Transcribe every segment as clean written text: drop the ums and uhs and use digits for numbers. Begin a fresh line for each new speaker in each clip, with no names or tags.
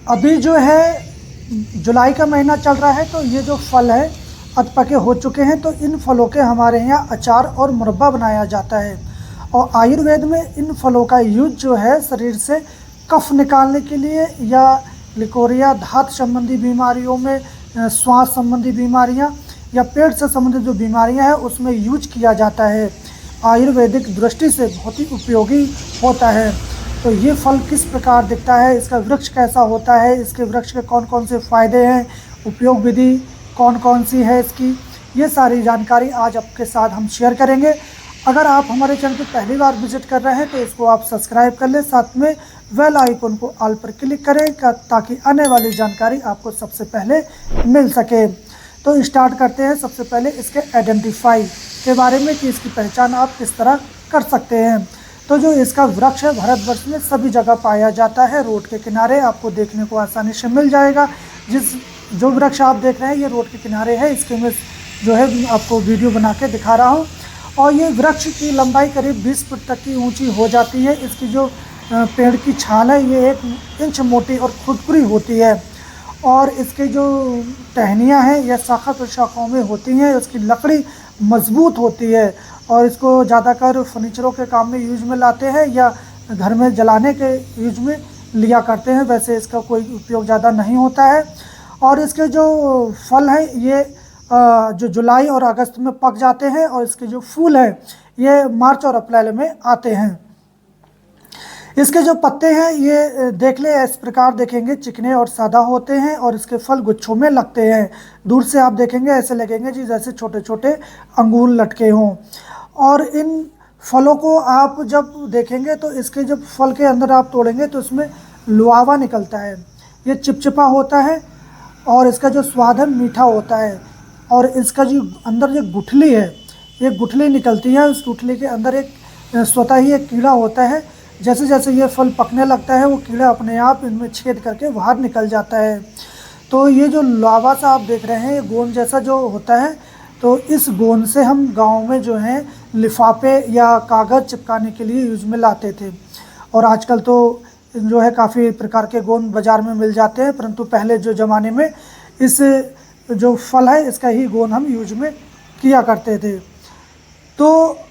अभी जो है जुलाई का महीना चल रहा है, तो ये जो फल है अधपके हो चुके हैं, तो इन फलों के हमारे यहाँ अचार और मुरब्बा बनाया जाता है। और आयुर्वेद में इन फलों का यूज जो है शरीर से कफ निकालने के लिए, या लिकोरिया धात संबंधी बीमारियों में, श्वास संबंधी बीमारियां या पेट से संबंधित जो बीमारियां हैं उसमें यूज किया जाता है। आयुर्वेदिक दृष्टि से बहुत ही उपयोगी होता है। तो ये फल किस प्रकार दिखता है, इसका वृक्ष कैसा होता है, इसके वृक्ष के कौन कौन से फ़ायदे हैं, उपयोग विधि कौन कौन सी है इसकी, ये सारी जानकारी आज आपके साथ हम शेयर करेंगे। अगर आप हमारे चैनल पर पहली बार विजिट कर रहे हैं तो इसको आप सब्सक्राइब कर लें, साथ में बेल आइकन को ऑल पर क्लिक करें ताकि आने वाली जानकारी आपको सबसे पहले मिल सके। तो स्टार्ट करते हैं। सबसे पहले इसके आइडेंटिफाई के बारे में कि इसकी पहचान आप किस तरह कर सकते हैं। तो जो इसका वृक्ष है भारतवर्ष में सभी जगह पाया जाता है, रोड के किनारे आपको देखने को आसानी से मिल जाएगा। जो वृक्ष आप देख रहे हैं ये रोड के किनारे है, इसके मैं जो है आपको वीडियो बना के दिखा रहा हूँ। और ये वृक्ष की लंबाई करीब 20 फुट तक की ऊंची हो जाती है। इसकी जो पेड़ की छाल है ये 1 इंच मोटी और खुरदुरी होती है, और इसके जो टहनियाँ हैं यह शाखा प्रशाखाओं में होती हैं। इसकी लकड़ी मजबूत होती है और इसको ज़्यादातर फर्नीचरों के काम में यूज में लाते हैं या घर में जलाने के यूज में लिया करते हैं। वैसे इसका कोई उपयोग ज़्यादा नहीं होता है। और इसके जो फल हैं ये जो जुलाई और अगस्त में पक जाते हैं, और इसके जो फूल हैं ये मार्च और अप्रैल में आते हैं। इसके जो पत्ते हैं ये देख ले इस प्रकार देखेंगे, चिकने और सादा होते हैं, और इसके फल गुच्छों में लगते हैं। दूर से आप देखेंगे ऐसे लगेंगे जी जैसे छोटे छोटे अंगूर लटके हों। और इन फलों को आप जब देखेंगे तो इसके जब फल के अंदर आप तोड़ेंगे तो इसमें लुआवा निकलता है, ये चिपचिपा होता है, और इसका जो स्वाद है मीठा होता है। और इसका जो अंदर जो गुठली है ये गुठली निकलती है, उस गुठली के अंदर एक स्वतः ही एक कीड़ा होता है। जैसे जैसे ये फल पकने लगता है वो कीड़ा अपने आप इनमें छेद करके बाहर निकल जाता है। तो ये जो लावा सा आप देख रहे हैं ये गोंद जैसा जो होता है, तो इस गोंद से हम गांव में जो है लिफाफे या कागज़ चिपकाने के लिए यूज में लाते थे। और आजकल तो जो है काफ़ी प्रकार के गोंद बाज़ार में मिल जाते हैं, परंतु पहले जो ज़माने में इस जो फल है इसका ही गोंद हम यूज में किया करते थे। तो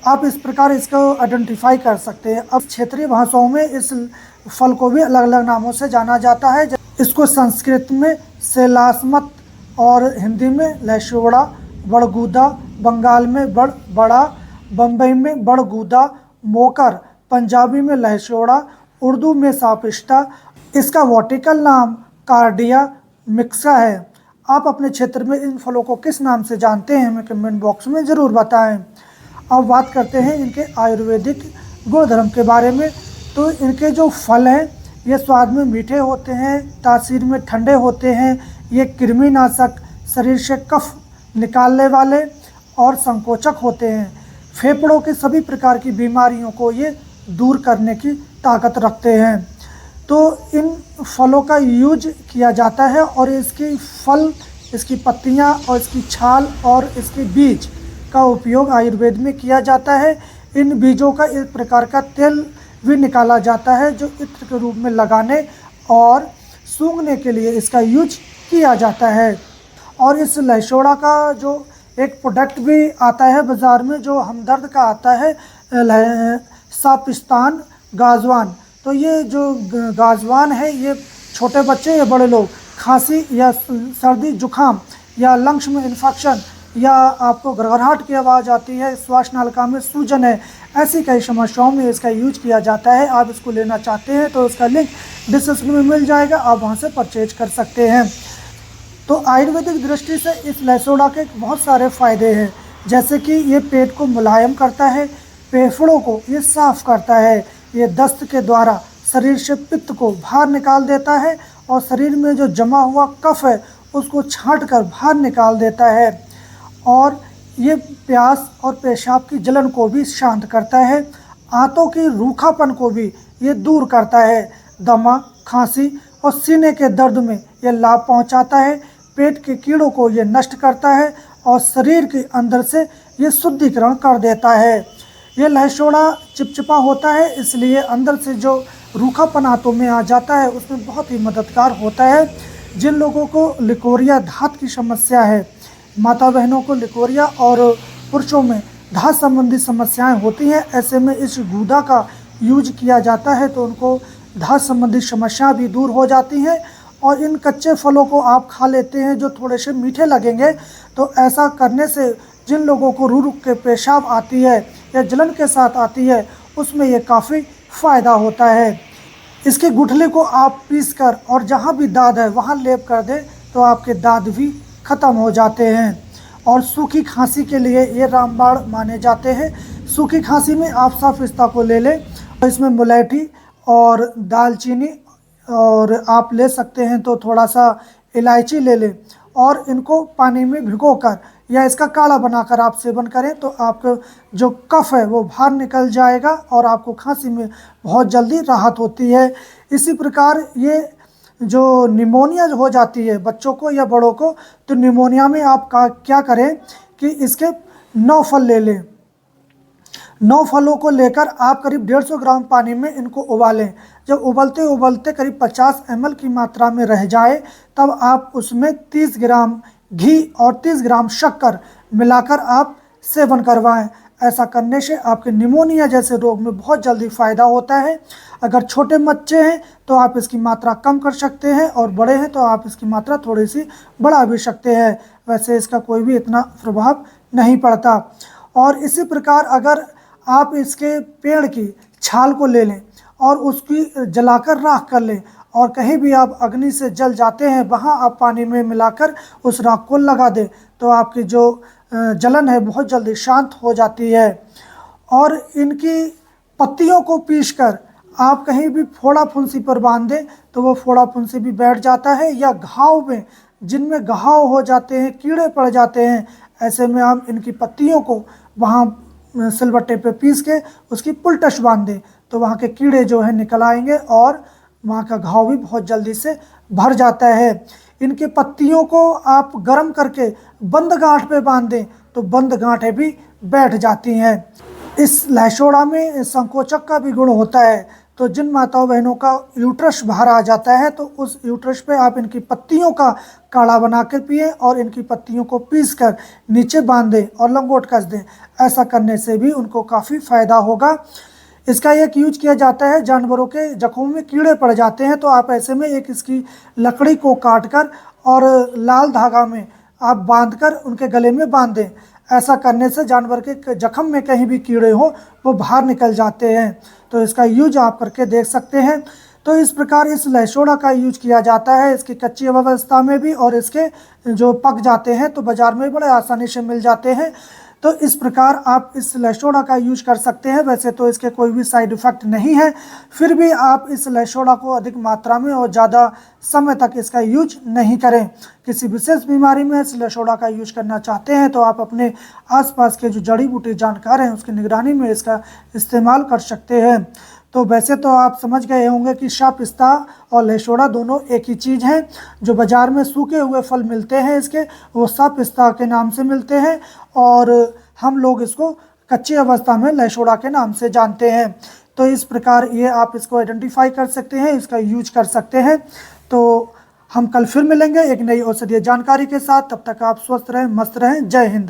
आप इस प्रकार इसको आइडेंटिफाई कर सकते हैं। अब क्षेत्रीय भाषाओं में इस फल को भी अलग अलग नामों से जाना जाता है। इसको संस्कृत में सेलास्मत, और हिंदी में लहसुड़ा, बड़गूदा, बंगाल में बड़ा, बम्बई में बड़गूदा, मोकर, पंजाबी में लहसुड़ा, उर्दू में सापिस्ता। इसका वर्टिकल नाम कार्डिया मिक्सा है। आप अपने क्षेत्र में इन फलों को किस नाम से जानते हैं हमें कमेंट बॉक्स में ज़रूर बताएं। अब बात करते हैं इनके आयुर्वेदिक गुणधर्म के बारे में। तो इनके जो फल हैं ये स्वाद में मीठे होते हैं, तासीर में ठंडे होते हैं, ये कृमिनाशक, शरीर से कफ निकालने वाले और संकोचक होते हैं। फेफड़ों की सभी प्रकार की बीमारियों को ये दूर करने की ताकत रखते हैं। तो इन फलों का यूज किया जाता है, और इसकी फल, इसकी पत्तियां और इसकी छाल और इसके बीज का उपयोग आयुर्वेद में किया जाता है। इन बीजों का एक प्रकार का तेल भी निकाला जाता है जो इत्र के रूप में लगाने और सूंघने के लिए इसका यूज किया जाता है। और इस लहसुड़ा का जो एक प्रोडक्ट भी आता है बाज़ार में जो हमदर्द का आता है, सापिस्तान गाजवान। तो ये जो गाजवान है ये छोटे बच्चे या बड़े लोग खांसी या सर्दी जुखाम या लंग्स में इन्फेक्शन, या आपको घरघराहट की आवाज़ आती है, श्वास नलिका में सूजन है, ऐसी कई समस्याओं में इसका यूज किया जाता है। आप इसको लेना चाहते हैं तो इसका लिंक डिस्क्रिप्शन में मिल जाएगा, आप वहां से परचेज कर सकते हैं। तो आयुर्वेदिक दृष्टि से इस लहसुड़ा के बहुत सारे फ़ायदे हैं, जैसे कि ये पेट को मुलायम करता है, फेफड़ों को ये साफ़ करता है, ये दस्त के द्वारा शरीर से पित्त को बाहर निकाल देता है, और शरीर में जो जमा हुआ कफ है उसको छांट कर बाहर निकाल देता है। और ये प्यास और पेशाब की जलन को भी शांत करता है। आंतों की रूखापन को भी ये दूर करता है। दमा, खांसी और सीने के दर्द में ये लाभ पहुंचाता है। पेट के कीड़ों को ये नष्ट करता है और शरीर के अंदर से ये शुद्धिकरण कर देता है। ये लहसुड़ा चिपचिपा होता है, इसलिए अंदर से जो रूखापन हाथों में आ जाता है उसमें बहुत ही मददगार होता है। जिन लोगों को लिकोरिया धात की समस्या है, माता बहनों को लिकोरिया और पुरुषों में धात संबंधी समस्याएं होती हैं, ऐसे में इस गूदा का यूज किया जाता है तो उनको धात संबंधी समस्या भी दूर हो जाती हैं। और इन कच्चे फलों को आप खा लेते हैं जो थोड़े से मीठे लगेंगे, तो ऐसा करने से जिन लोगों को रुक रुक के पेशाब आती है या जलन के साथ आती है, उसमें ये काफ़ी फ़ायदा होता है। इसके गुठली को आप पीस कर और जहाँ भी दाद है वहाँ लेप कर दें तो आपके दाद भी ख़त्म हो जाते हैं। और सूखी खांसी के लिए ये रामबाण माने जाते हैं। सूखी खांसी में आप साफ पिस्ता को ले लें, तो इसमें मुलैठी और दालचीनी और आप ले सकते हैं तो थोड़ा सा इलायची ले लें और इनको पानी में भिगोकर या इसका काढ़ा बनाकर आप सेवन करें तो आपका जो कफ है वो बाहर निकल जाएगा और आपको खांसी में बहुत जल्दी राहत होती है। इसी प्रकार ये जो निमोनिया हो जाती है बच्चों को या बड़ों को, तो निमोनिया में आप क्या करें कि इसके 9 फल ले लें। 9 फलों को लेकर आप करीब 150 ग्राम पानी में इनको उबालें। जब उबलते उबलते करीब 50 ml की मात्रा में रह जाए तब आप उसमें 30 ग्राम घी और 30 ग्राम शक्कर मिलाकर आप सेवन करवाएं। ऐसा करने से आपके निमोनिया जैसे रोग में बहुत जल्दी फ़ायदा होता है। अगर छोटे बच्चे हैं तो आप इसकी मात्रा कम कर सकते हैं और बड़े हैं तो आप इसकी मात्रा थोड़ी सी बढ़ा भी सकते हैं। वैसे इसका कोई भी इतना प्रभाव नहीं पड़ता। और इसी प्रकार अगर आप इसके पेड़ की छाल को ले लें और उसकी जलाकर राख कर लें और कहीं भी आप अग्नि से जल जाते हैं वहाँ आप पानी में मिलाकर उस राख को लगा दें तो आपकी जो जलन है बहुत जल्दी शांत हो जाती है। और इनकी पत्तियों को पीसकर आप कहीं भी फोड़ा फुंसी पर बांध दें तो वो फोड़ा फुंसी भी बैठ जाता है। या घाव में, जिनमें घाव हो जाते हैं, कीड़े पड़ जाते हैं, ऐसे में हम इनकी पत्तियों को वहाँ सिलबट्टे पे पीस के उसकी पुलटश बांध दें तो वहाँ के कीड़े जो है निकल आएंगे और वहाँ का घाव भी बहुत जल्दी से भर जाता है। इनके पत्तियों को आप गर्म करके बंद गांठ पे बांध दें तो बंद गांठें भी बैठ जाती हैं। इस लहसोड़ा में संकोचक का भी गुण होता है, तो जिन माताओं बहनों का यूट्रस बाहर आ जाता है तो उस यूट्रस पे आप इनकी पत्तियों का काढ़ा बना के पिए और इनकी पत्तियों को पीस कर नीचे बांध दें और लंगोट कस दें। ऐसा करने से भी उनको काफ़ी फ़ायदा होगा। इसका एक यूज किया जाता है जानवरों के जख्मों में कीड़े पड़ जाते हैं तो आप ऐसे में एक इसकी लकड़ी को काट कर और लाल धागा में आप बांधकर उनके गले में बांध दें। ऐसा करने से जानवर के जख्म में कहीं भी कीड़े हो वो बाहर निकल जाते हैं। तो इसका यूज आप करके देख सकते हैं। तो इस प्रकार इस लहसोड़ा का यूज किया जाता है इसकी कच्ची अवस्था में भी, और इसके जो पक जाते हैं तो बाज़ार में बड़े आसानी से मिल जाते हैं। तो इस प्रकार आप इस लहसोड़ा का यूज कर सकते हैं। वैसे तो इसके कोई भी साइड इफ़ेक्ट नहीं है, फिर भी आप इस लहसोड़ा को अधिक मात्रा में और ज़्यादा समय तक इसका यूज नहीं करें। किसी विशेष बीमारी में इस लहसोड़ा का यूज करना चाहते हैं तो आप अपने आसपास के जो जड़ी बूटी जानकार हैं उसकी निगरानी में इसका इस्तेमाल कर सकते हैं। तो वैसे तो आप समझ गए होंगे कि शाह पिस्ता और लहसोड़ा दोनों एक ही चीज़ हैं। जो बाज़ार में सूखे हुए फल मिलते हैं इसके, वो शाह पिस्ता के नाम से मिलते हैं और हम लोग इसको कच्ची अवस्था में लहसोड़ा के नाम से जानते हैं। तो इस प्रकार ये आप इसको आइडेंटिफाई कर सकते हैं, इसका यूज कर सकते हैं। तो हम कल फिर मिलेंगे एक नई औषधीय जानकारी के साथ। तब तक आप स्वस्थ रहें, मस्त रहें। जय हिंद।